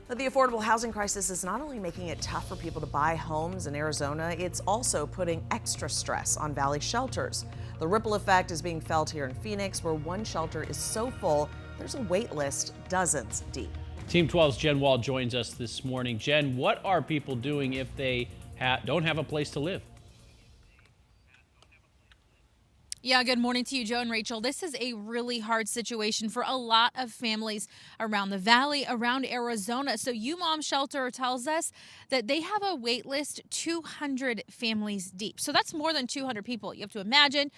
But the affordable housing crisis is not only making it tough for people to buy homes in Arizona, it's also putting extra stress on Valley shelters. The ripple effect is being felt here in Phoenix, where one shelter is so full, there's a wait list dozens deep. Team 12's Jen Wall joins us this morning. Jen, what are people doing if they don't have a place to live? Yeah, good morning to you, Joe and Rachel. This is a really hard situation for a lot of families around the valley, around Arizona. So UMOM Shelter tells us that they have a wait list 200 families deep. So that's more than 200 people. You have to imagine,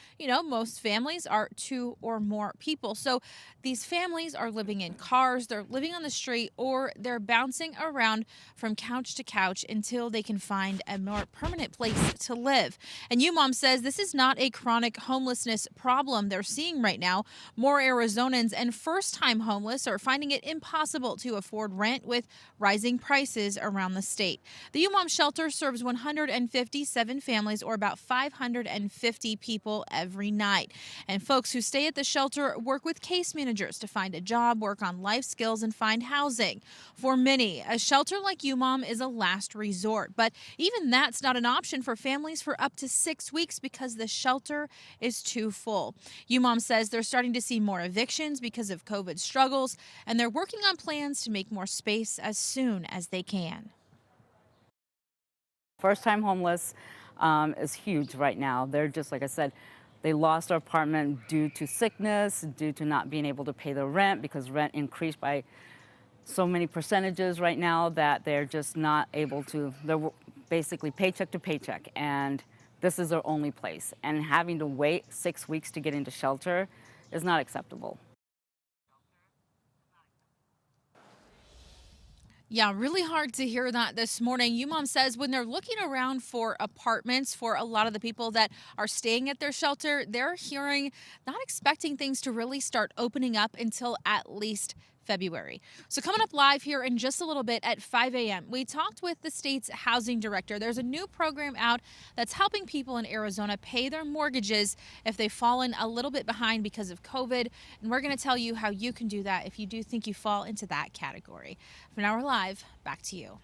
most families are 2 or more people. So these families are living in cars, they're living on the street, or they're bouncing around from couch to couch until they can find a more permanent place to live. And UMOM says this is not a chronic homelessness problem they're seeing right now. More Arizonans and first-time homeless are finding it impossible to afford rent with rising prices around the state. The UMOM shelter serves 157 families, or about 550 people every night. And folks who stay at the shelter work with case managers to find a job, work on life skills, and find housing. For many, a shelter like UMOM is a last resort, but even that's not an option for families for up to 6 weeks because the shelter is too full. UMOM says they're starting to see more evictions because of COVID struggles, and they're working on plans to make more space as soon as they can. First-time homeless is huge right now. They're just, like I said, they lost their apartment due to sickness, due to not being able to pay their rent because rent increased by so many percentages right now that they're just not able to. They're basically paycheck to paycheck, and this is their only place. And having to wait 6 weeks to get into shelter is not acceptable. Yeah, really hard to hear that this morning. UMOM says when they're looking around for apartments for a lot of the people that are staying at their shelter, they're not expecting things to really start opening up until at least February. So coming up live here in just a little bit at 5 a.m., we talked with the state's housing director. There's a new program out that's helping people in Arizona pay their mortgages if they've fallen a little bit behind because of COVID. And we're going to tell you how you can do that if you do think you fall into that category. For now, we're live. Back to you.